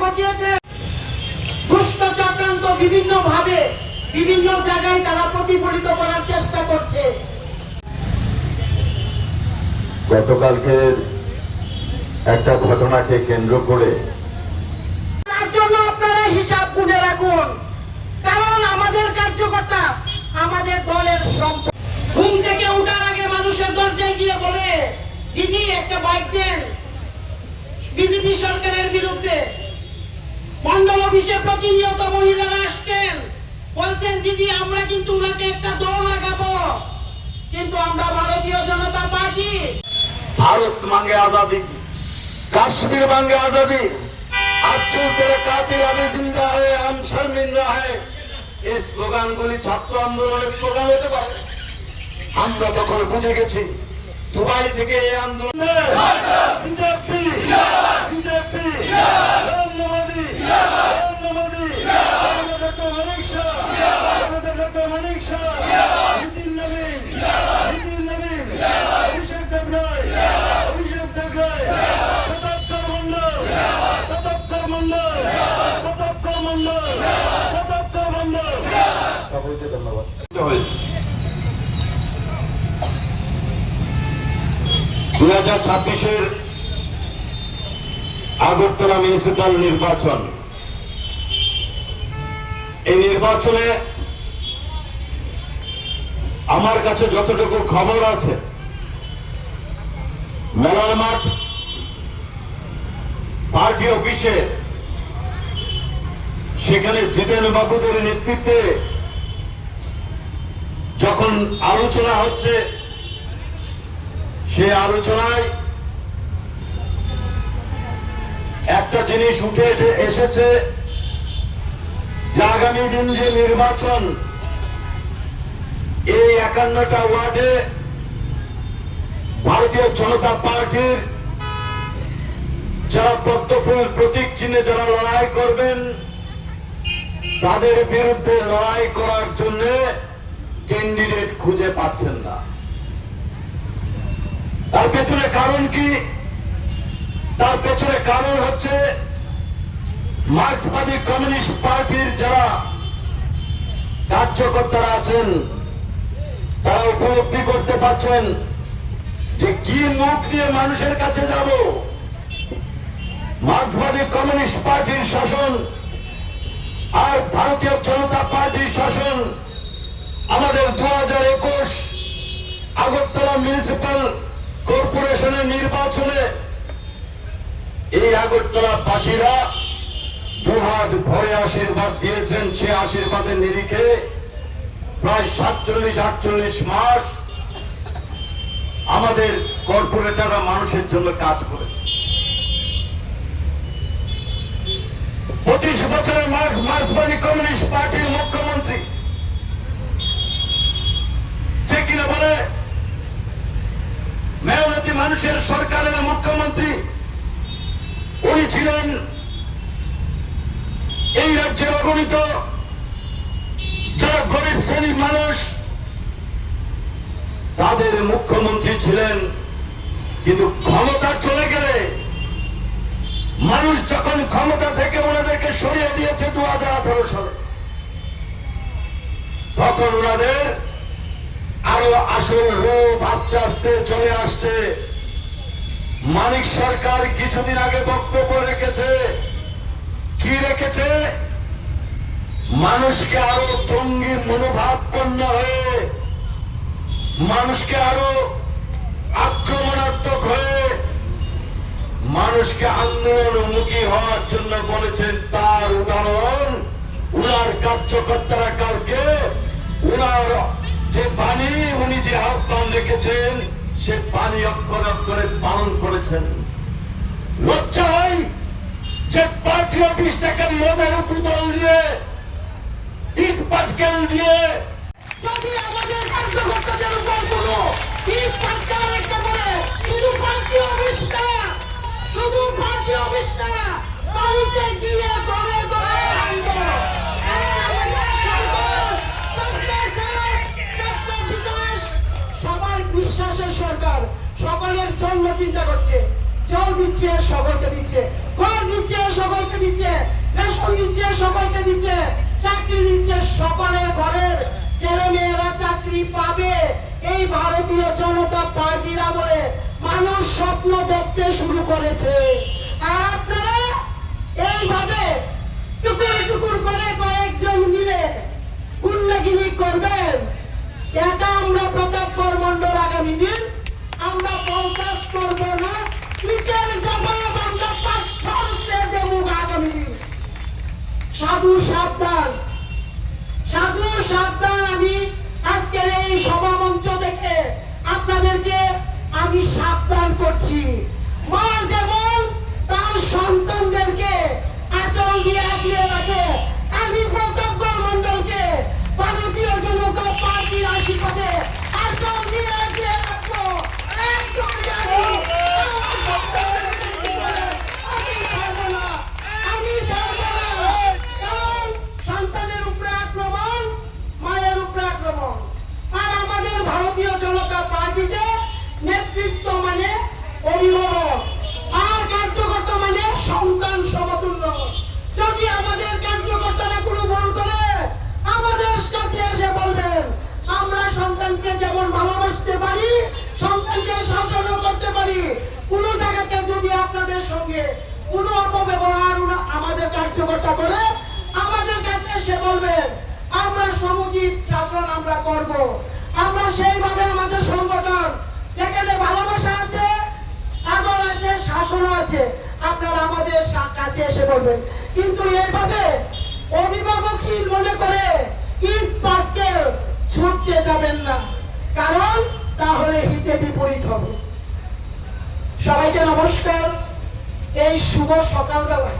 ঘটিয়েছে। দুষ্ট চক্রান্ত বিভিন্ন ভাবে বিভিন্ন জায়গায় তারা প্রতিফলিত করার চেষ্টা করছে। গতকালকের একটা ঘটনাকে কেন্দ্র করে তার জন্য আপনারা হিসাব গুনে রাখুন, কারণ আমাদের কার্যকর্তা আমাদের দলের সম্পদ। ঘুম থেকে উঠার আগে মানুষের দরজায় গিয়ে বলে, দিদি একটা বাইক দেন, বিজেপি সরকারের বিরুদ্ধে। মন্ডল অফিসে প্রতিনিয়ত মহিলারা আসছেন, বলছেন দিদি আমরা কিন্তু ওনাকে একটা দৌড় লাগাবো, কিন্তু আমরা ভারতীয় জনতা পার্টি। भारत मांगे आजादी, कश्मीर मांगे आजादी, अब्दुल तेरे कातिल अभी जिंदा है, हम शर्मिंदा है। এই স্লোগানগুলি ছাত্র আন্দোলনের স্লোগান হতে পারে। আমরা তখন বুঝে গেছি দুবাই থেকে এই আন্দোলন BJP BJP Narendra Modi Narendra Modi doctor Manik Saha doctor Manik Saha Nitin Nabin Nitin Nabin Abhishek Debroy Abhishek Debroy Pratapkar Mondal Pratapkar Mondal Pratapkar Mondal Pratapkar Mondal সকলকে ধন্যবাদ। হয়েছে 2026-এর আগরতলা মিউনিসিপাল নির্বাচন। এই নির্বাচনে আমার কাছে যতটুকু খবর আছে, মেলার মাঠ পার্টি অফিসে সেখানে জিতেন বাবুদের নেতৃত্বে যখন আলোচনা হচ্ছে, সে আলোচনায় একটা জিনিস উঠে এসেছে যে আগামী দিন যে নির্বাচন, এই 51টা ওয়ার্ডে ভারতীয় জনতা পার্টির যারা পদ্মফুল প্রতীক চিহ্নে যারা লড়াই করবেন, তাদের বিরুদ্ধে লড়াই করার জন্য ক্যান্ডিডেট খুঁজে পাচ্ছেন না। তার পেছনে কারণ কি? তার পেছনে কারণ হচ্ছে মার্ক্সবাদী কমিউনিস্ট পার্টির যারা কার্যকর্তারা আছেন, তারা উপলব্ধি করতে পারছেন যে কি মুখ নিয়ে মানুষের কাছে যাব। মার্ক্সবাদী কমিউনিস্ট পার্টির শাসন আর ভারতীয় জনতা পার্টির শাসন আমাদের 2021 আগরতলা মিউনিসিপাল কর্পোরেশনের নির্বাচনে এই আগরতলা বাসীরা দুহাত ভরে আশীর্বাদ দিয়েছেন। সে আশীর্বাদের নিরিখে প্রায় 47-48 মাস আমাদের কর্পোরেটররা মানুষের জন্য কাজ করেছে। 25 বছরের মার্ক্সবাদী কমিউনিস্ট পার্টির মুখ্যমন্ত্রী, যে কিনা বলে মেহনতি মানুষের সরকারের মুখ্যমন্ত্রী, উনি ছিলেন এই রাজ্যের অগণিত যারা গরিব শ্রেণীর মানুষ, তাদের মুখ্যমন্ত্রী ছিলেন। কিন্তু ক্ষমতা চলে গেলে, মানুষ যখন ক্ষমতা থেকে ওনাদেরকে সরিয়ে দিয়েছে 2018 সালে, তখন ওনাদের আরো আসল রূপ আস্তে আস্তে চলে আসছে। মানিক সরকার কিছুদিন আগে বক্তব্য রেখেছে, কি রেখেছে? মানুষকে আরো জঙ্গি মনোভাবপন্ন হয়ে, মানুষকে আরো আক্রমণাত্মক হয়ে, মানুষকে আন্দোলনমুখী হওয়ার জন্য বলেছেন। তার উদাহরণ উনার কার্যকর্তারা কালকে উনার যে বাণী, উনি যে আহ্বান রেখেছেন, সে বাণী অক্ষরে অক্ষরে পালন করেছেন। লজ্জা হয় যে পার্টি অফিস থেকে মদের পুতল দিয়ে, ইট পাটকেল দিয়ে, যদি আমাদের কার্যকর্তাদের উপর কোনো ইট পাটকেল রেখে বলে, শুধু পার্টি অফিস না, শুধু পার্টি অফিস না, বাড়িতে গিয়ে ঘরে ঘরে আনবো। সবার বিশ্বাসের সরকার, সকলের জন্য চিন্তা করছে, জল দিচ্ছে, সকলকে দিচ্ছে। ঘর দিচ্ছে সকলকে দিচ্ছে, রেশন দিচ্ছে সকলকে দিচ্ছে, চাকরি দিচ্ছে, সকলের ঘরের ছেলে মেয়েরা চাকরি পাবে। এই ভারতীয় জনতা পার্টির আমলে মানুষ স্বপ্ন দেখতে শুরু করেছে। আর আপনারা এইভাবে টুকুর টুকুর করে কয়েকজন মিলে গুন্ডাগিরি করবেন। এটা আমরা প্রতাপগড় মন্ডল আগামী দিন আমরা বরদাস্ত করব না। ইটের জবাব আমরা পাথর দিয়ে দেব আগামী দিন। সাধু সাবধান, সাধু সাবধান। আমি আজকের এই সভা মঞ্চ থেকে আপনাদেরকে আমি সাবধান করছি। মা যেমন তার সন্তানদেরকে আঁচল দিয়ে আগিয়ে রাখে, আমি প্রতাপগড় মন্ডলকে ভারতীয় জনতা পার্টির আশীর্বাদে আঁচল দিয়ে আগিয়ে রাখবো। একজন জানি আমার সন্তানদেরকে পিছনে আমি ছাড়বো না, আমি ছাড়বো না। কারণ সন্তানের উপরে আক্রমণ, মায়ের উপরে আক্রমণ। আর আমাদের ভারতীয় জনতা পার্টিতে নেতৃত্ব মানে অভিভাবক, আর কার্যকর্তা মানে সন্তান সমতুল্য। যদি আমাদের কার্যকর্তারা কোনো ভুল করে আমাদের কাছে এসে বলবেন, আমরা সন্তানকে যেমন ভালোবাসতে পারি, সন্তানকে শাসনও করতে পারি। কোনো জায়গাতে যদি আপনাদের সঙ্গে কোনো অপব্যবহার আমাদের কার্যকর্তা করে আমাদের কাছে এসে বলবেন, আমরা সমুচিত শাসন আমরা করব। আমরা সেইভাবে আমাদের সংগঠন যেখানে ভালোবাসা আছে, আদর আছে, শাসনও আছে, আপনারা আমাদের কাছে এসে বলবেন। কিন্তু এইভাবে অভিভাবকহীন মনে করে ইট পাটকে ছুটতে যাবেন না, কারণ তাহলে হিতে বিপরীত হবে। সবাইকে নমস্কার। এই শুভ সকালবেলায়